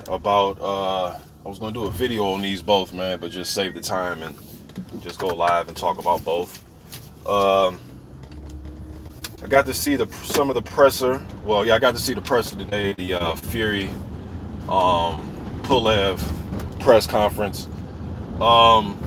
about I was gonna do a video on these both, man, but just save the time and just go live and talk about both. Um, I got to see the some of the presser. Well, yeah, I got to see the presser today, the Fury Pulev press conference. Um,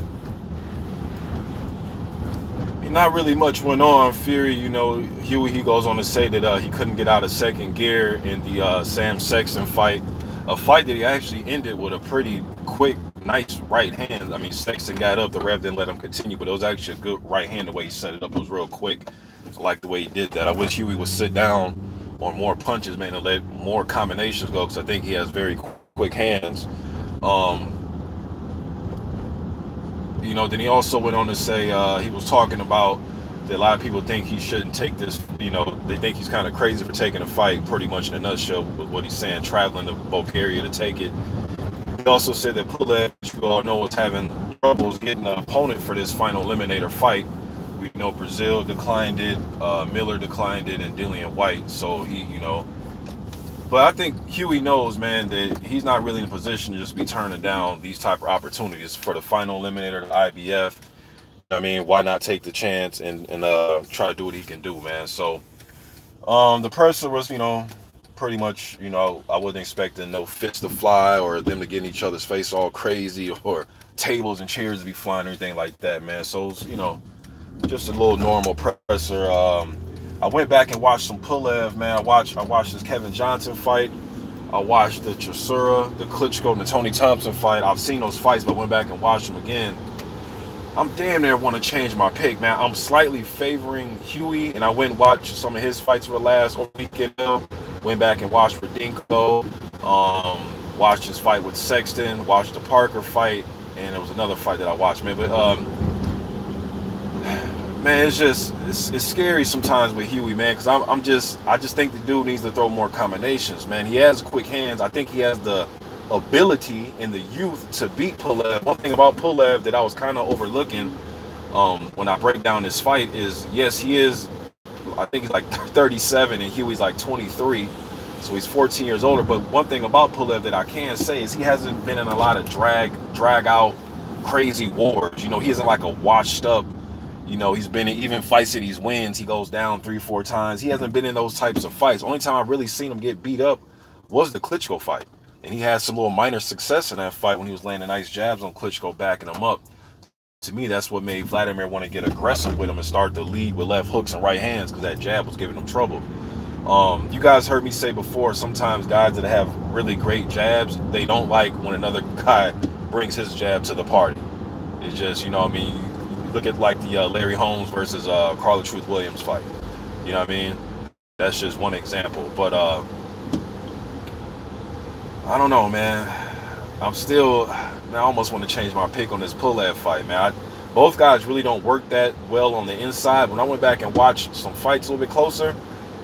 Not really much went on. Fury, Huey, he goes on to say that he couldn't get out of second gear in the Sam Sexton fight, a fight that he actually ended with a pretty quick, nice right hand. I mean, Sexton got up, the ref didn't let him continue, but it was actually a good right hand the way he set it up. It was real quick. I like the way he did that. I wish Huey would sit down on more punches, man, and let more combinations go, because I think he has very quick hands. Um, then he also went on to say he was talking about that a lot of people think he shouldn't take this. They think he's kind of crazy for taking a fight, pretty much in a nutshell, with what he's saying, traveling to Bulgaria to take it. He also said that Pulev, which we all know, was having troubles getting an opponent for this final eliminator fight. We know Brazil declined it, Miller declined it, and Dillian White. So but I think Huey knows, man, that he's not really in a position to just be turning down these type of opportunities for the final eliminator, the IBF. I mean, why not take the chance and try to do what he can do, man? So the presser was, pretty much, I wasn't expecting no fists to fly or them to get in each other's face all crazy or tables and chairs to be flying or anything like that, man. So it's, just a little normal presser. I went back and watched some Pulev, man. I watched this Kevin Johnson fight. I watched the Chisora, the Klitschko, and the Tony Thompson fight. I've seen those fights, but went back and watched them again. I'm damn near want to change my pick, man. I'm slightly favoring Huey, and I went and watched some of his fights for the last weekend. Went back and watched Radinko, watched his fight with Sexton, watched the Parker fight, and there was another fight that I watched, man. But man, it's scary sometimes with Huey, man, because I just think the dude needs to throw more combinations, man. He has quick hands. I think he has the ability and the youth to beat Pulev. One thing about Pulev that I was kind of overlooking when I break down this fight is, yes, he is, I think he's like 37 and Huey's like 23, so he's 14 years older. But one thing about Pulev that I can say is he hasn't been in a lot of drag out crazy wars. He isn't like a washed up. He's been in even fights that he wins, he goes down 3-4 times. He hasn't been in those types of fights. Only time I've really seen him get beat up was the Klitschko fight. And he had some little minor success in that fight when he was landing nice jabs on Klitschko, backing him up. To me, that's what made Vladimir want to get aggressive with him and start to lead with left hooks and right hands, because that jab was giving him trouble. You guys heard me say before, sometimes guys that have really great jabs, they don't like when another guy brings his jab to the party. It's just, look at like the Larry Holmes versus Carla Truth Williams fight. You know what I mean? That's just one example. But I don't know, man. I almost want to change my pick on this Pulev fight, man. Both guys really don't work that well on the inside. When I went back and watched some fights a little bit closer,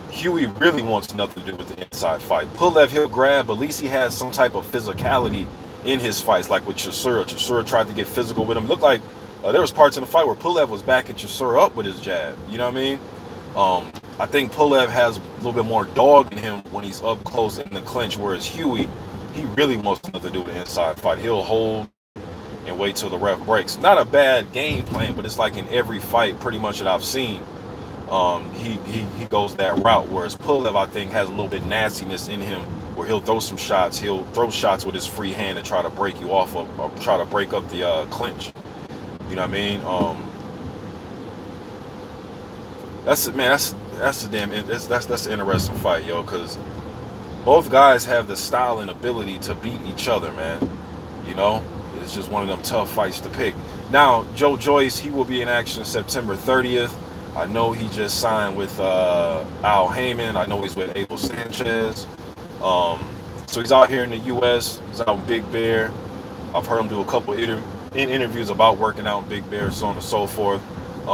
Huey really wants nothing to do with the inside fight. Pulev, he'll grab, but at least he has some type of physicality in his fights, like with Chisora. Chisora tried to get physical with him. Looked like there was parts in the fight where Pulev was backing Chisora up with his jab. You know what I mean? I think Pulev has a little bit more dog in him when he's up close in the clinch, whereas Huey, he really wants nothing to do with the inside fight. He'll hold and wait till the ref breaks. Not a bad game plan, but it's like in every fight pretty much that I've seen, he goes that route, whereas Pulev, I think, has a little bit nastiness in him where he'll throw some shots. He'll throw shots with his free hand and try to break you off of, or try to break up the clinch. You know what I mean? That's it, man. That's an interesting fight, yo, because both guys have the style and ability to beat each other, man. It's just one of them tough fights to pick. Now, Joyce, he will be in action September 30th. I know he just signed with Al Heyman. I know he's with Abel Sanchez. So he's out here in the U.S. He's out in Big Bear. I've heard him do a couple interviews about working out in Big Bear, so on and so forth.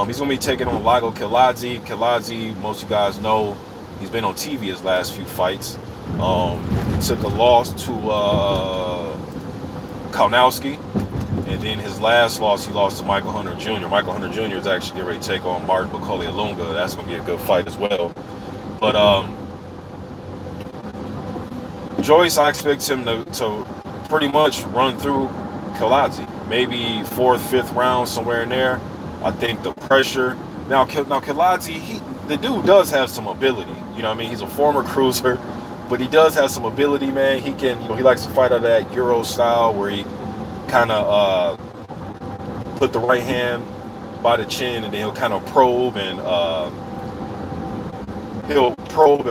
He's going to be taking on Lago Kiladze. Kiladze, most of you guys know, he's been on TV his last few fights. He took a loss to Kaunowski, and then his last loss, he lost to Michael Hunter Jr. Michael Hunter Jr. is actually getting ready to take on Martin Bakole-Alunga. That's going to be a good fight as well. But Joyce, I expect him to pretty much run through Kiladze. Maybe fourth, fifth round, somewhere in there. I think the pressure. Now Kiladze, the dude does have some ability. You know what I mean? He's a former cruiser, but he does have some ability, man. He can, he likes to fight out of that Euro style where he kind of put the right hand by the chin, and then he'll kind of probe and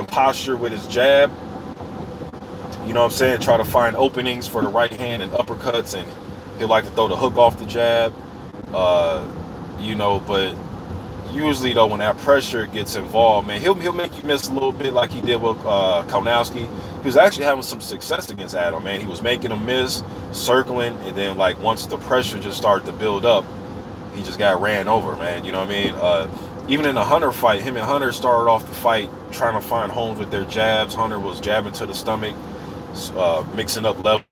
posture with his jab. You know what I'm saying? Try to find openings for the right hand and uppercuts, and he'll like to throw the hook off the jab. But usually though, when that pressure gets involved, man, he'll make you miss a little bit, like he did with Kaunowski. He was actually having some success against Adam, man. He was making him miss, circling, and then like once the pressure just started to build up, he just got ran over, man. You know what I mean? Even in the Hunter fight, him and Hunter started off the fight trying to find homes with their jabs. Hunter was jabbing to the stomach, mixing up levels.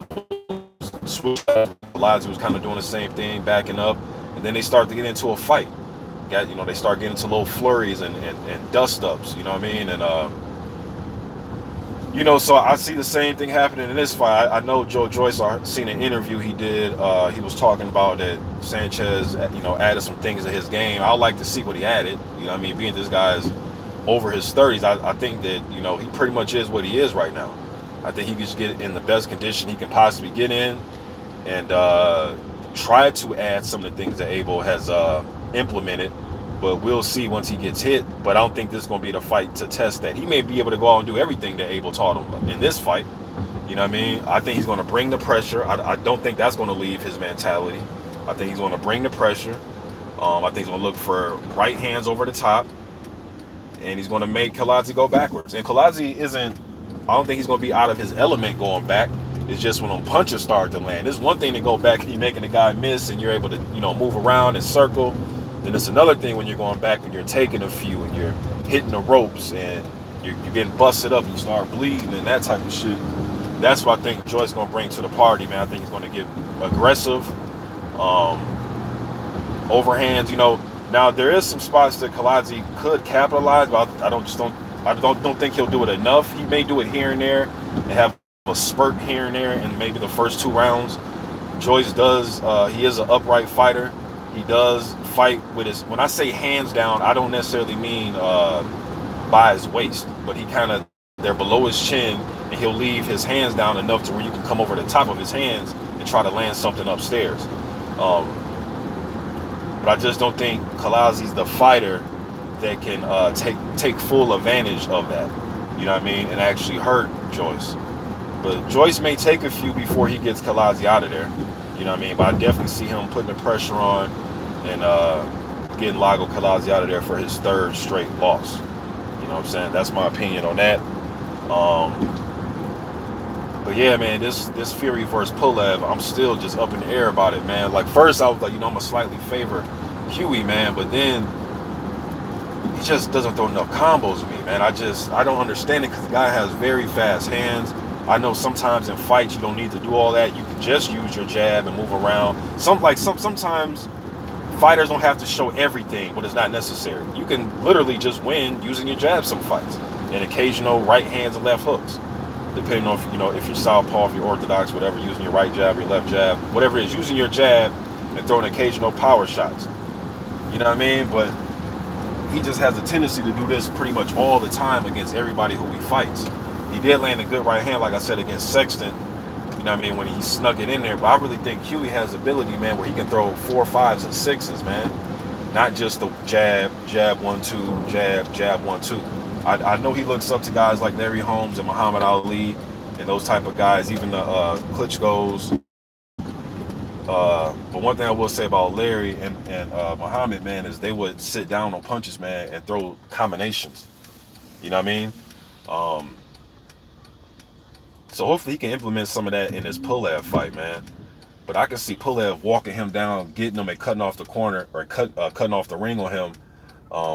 Kiladze was kind of doing the same thing, backing up, and then they start to get into a fight. They start getting into little flurries and dust ups. You know what I mean? And so I see the same thing happening in this fight. I know Joyce. I seen an interview he did. He was talking about that Sanchez, added some things to his game. I'd like to see what he added. You know what I mean? Being this guy's over his 30s, I think that he pretty much is what he is right now. I think he can just get in the best condition he can possibly get in, and try to add some of the things that Abel has implemented. But we'll see once he gets hit. But I don't think this is going to be the fight to test that. He may be able to go out and do everything that Abel taught him in this fight. You know what I mean? I think he's going to bring the pressure. I don't think that's going to leave his mentality. I think he's going to bring the pressure. I think he's going to look for right hands over the top. And he's going to make Kiladze go backwards. And Kiladze I don't think he's going to be out of his element going back. It's just when punches start to land. It's one thing to go back and you're making the guy miss and you're able to, move around and circle. Then it's another thing when you're going back and you're taking a few and you're hitting the ropes and you're getting busted up and you start bleeding and that type of shit. That's what I think Joyce is going to bring to the party, man. I think he's going to get aggressive, overhands. Now there is some spots that Kiladze could capitalize, but I don't think he'll do it enough. He may do it here and there and have a spurt here and there in maybe the first 2 rounds. Joyce does. He is an upright fighter. He does fight with his, when I say hands down, I don't necessarily mean by his waist, but they're below his chin, and he'll leave his hands down enough to where you can come over the top of his hands and try to land something upstairs. But I just don't think Kiladze's the fighter that can take full advantage of that, you know what I mean, and actually hurt Joyce. But Joyce may take a few before he gets Kiladze out of there, you know what I mean, but I definitely see him putting the pressure on and getting Lago Kiladze out of there for his 3rd straight loss. You know what I'm saying? That's my opinion on that. But yeah, man, this Fury versus Pulev, I'm still just up in the air about it, man. Like, first I was like, I'm gonna slightly favor Huey, man, but then he just doesn't throw enough combos to me, man. I don't understand it, because the guy has very fast hands. I know sometimes in fights you don't need to do all that. You can just use your jab and move around. Sometimes fighters don't have to show everything, but it's not necessary. You can literally just win using your jab some fights, and occasional right hands and left hooks, depending on if you're southpaw, if you're orthodox, whatever, using your right jab, your left jab, whatever it is, using your jab and throwing occasional power shots. You know what I mean? But he just has a tendency to do this pretty much all the time against everybody who he fights. He did land a good right hand, like I said, against Sexton. You know what I mean, when he snuck it in there. But I really think Huey has ability, man, where he can throw 4, 5s, and 6s, man. Not just the jab, 1-2, jab, 1-2. I know he looks up to guys like Larry Holmes and Muhammad Ali and those type of guys, even the Klitschko's. But one thing I will say about Larry and Muhammad, man, is they would sit down on punches, man, and throw combinations. You know what I mean? So hopefully he can implement some of that in his Pulev fight, man. But I can see Pulev walking him down, getting him and cutting off the corner, or cutting off the ring on him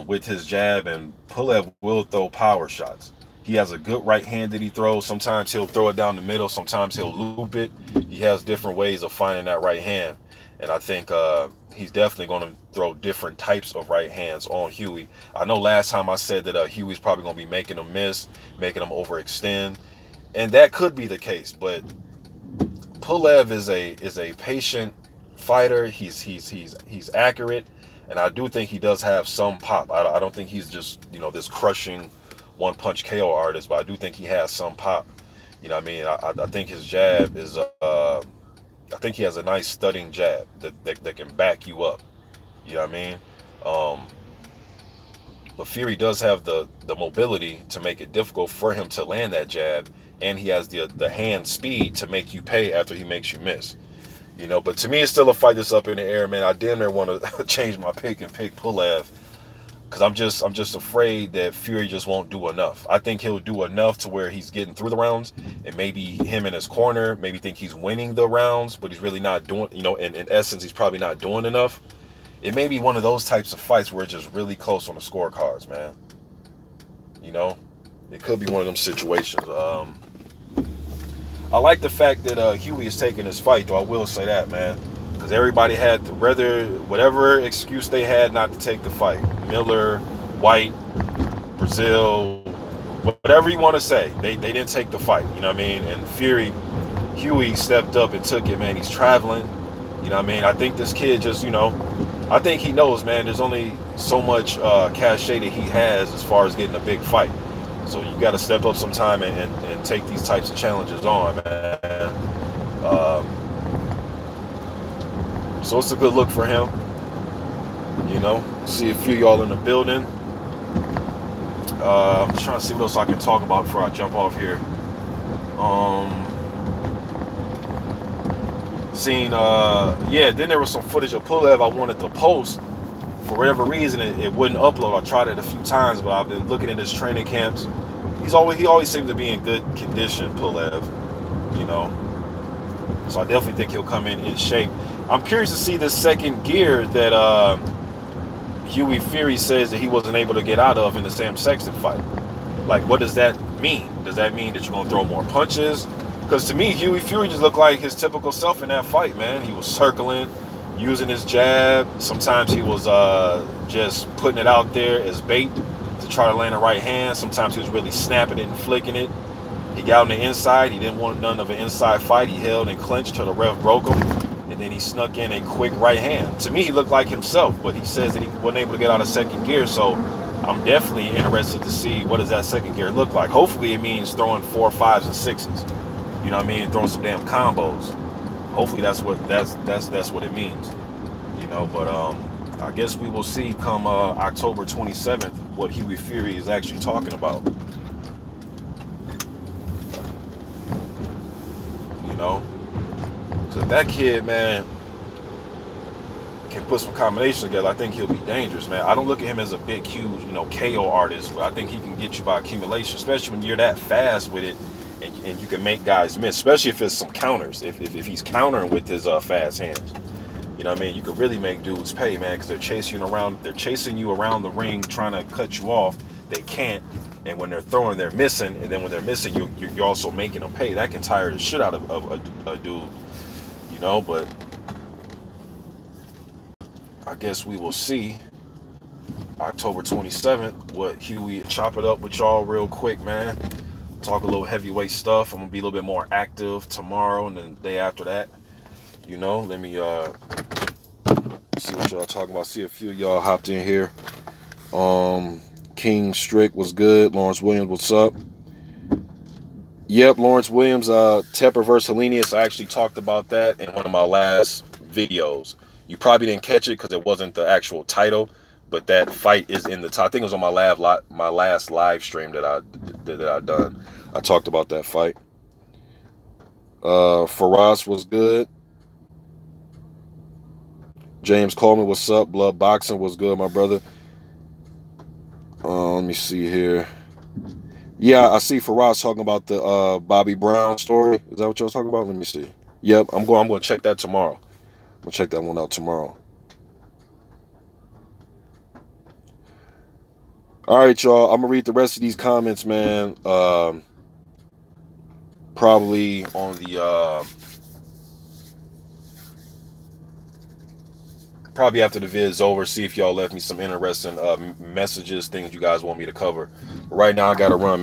with his jab. And Pulev will throw power shots. He has a good right hand that he throws. Sometimes he'll throw it down the middle. Sometimes he'll loop it. He has different ways of finding that right hand. And I think he's definitely going to throw different types of right hands on Huey. I know last time I said that Huey's probably going to be making him miss, making him overextend. And that could be the case, but Pulev is a patient fighter. He's accurate, and I do think he does have some pop. I don't think he's just, you know, this crushing one punch KO artist, but I do think he has some pop. You know what I mean? I think his jab is I think he has a nice studding jab that can back you up. You know what I mean? Um, but Fury does have the mobility to make it difficult for him to land that jab, and he has the hand speed to make you pay after he makes you miss. You know, but to me, it's still a fight that's up in the air, man. I damn near want to change my pick and pick Pulev, because I'm just afraid that Fury just won't do enough. I think he'll do enough to where he's getting through the rounds, and maybe him in his corner maybe think he's winning the rounds, but he's really not doing, you know, in essence, he's probably not doing enough. It may be one of those types of fights where it's just really close on the scorecards, man. You know, it could be one of them situations. I like the fact that Huey is taking this fight, though. I will say that, man, because everybody had to, whatever excuse they had not to take the fight. Miller, White, Brazil, whatever you want to say, they didn't take the fight. You know what I mean? And Huey stepped up and took it, man. He's traveling. You know what I mean? I think this kid just, you know, I think he knows, man, there's only so much cachet that he has as far as getting a big fight. So you got to step up sometime and take these types of challenges on, man. So it's a good look for him. You know, see a few of y'all in the building. I'm trying to see what else I can talk about before I jump off here. Yeah, then there was some footage of Pulev I wanted to post. For whatever reason, it wouldn't upload. I tried it a few times, but I've been looking at his training camps. He always seems to be in good condition, Pulev. You know, so I definitely think he'll come in shape. I'm curious to see this second gear that Huey Fury says that he wasn't able to get out of in the Sam Sexton fight. Like, what does that mean? Does that mean that you're gonna throw more punches? Because to me, Huey Fury just looked like his typical self in that fight, man. He was circling, using his jab. Sometimes he was just putting it out there as bait to try to land a right hand. Sometimes he was really snapping it and flicking it. He got on the inside. He didn't want none of an inside fight. He held and clenched till the ref broke him. And then he snuck in a quick right hand. To me, he looked like himself, but he says that he wasn't able to get out of second gear. So I'm definitely interested to see what does that second gear look like. Hopefully it means throwing 4, 5s, and 6s. You know what I mean? Throwing some damn combos. Hopefully that's what it means. You know, but I guess we will see come October 27th what Huey Fury is actually talking about. You know? So that kid, man, can put some combinations together. I think he'll be dangerous, man. I don't look at him as a big, huge, you know, KO artist, but I think he can get you by accumulation, especially when you're that fast with it, and you can make guys miss, especially if it's some counters. If he's countering with his fast hands, you know what I mean? You could really make dudes pay, man, because they're chasing you around the ring, trying to cut you off. They can't, and when they're throwing, they're missing, and then when they're missing, you're also making them pay. That can tire the shit out of a dude. No, but I guess we will see October 27th what Huey. Chop it up with y'all real quick, man. Talk a little heavyweight stuff. I'm gonna be a little bit more active tomorrow and then the day after that. You know, let me see what y'all talking about. See a few of y'all hopped in here. King Strick was good. Lawrence Williams, what's up? Yep, Lawrence Williams, Tepper versus Helenius. I actually talked about that in one of my last videos. You probably didn't catch it because it wasn't the actual title, but that fight is in the title. I think it was on my last live stream that I done. I talked about that fight. Faraz was good. James Coleman, what's up? Blood Boxing was good, my brother. Let me see here. Yeah, I see Faraz talking about the Bobby Brown story. Is that what y'all talking about? Let me see. Yep, I'm going to check that tomorrow. I'm going to check that one out tomorrow. All right, y'all. I'm going to read the rest of these comments, man. Probably on the... probably after the vid's over, see if y'all left me some interesting messages, things you guys want me to cover. But right now, I got to run.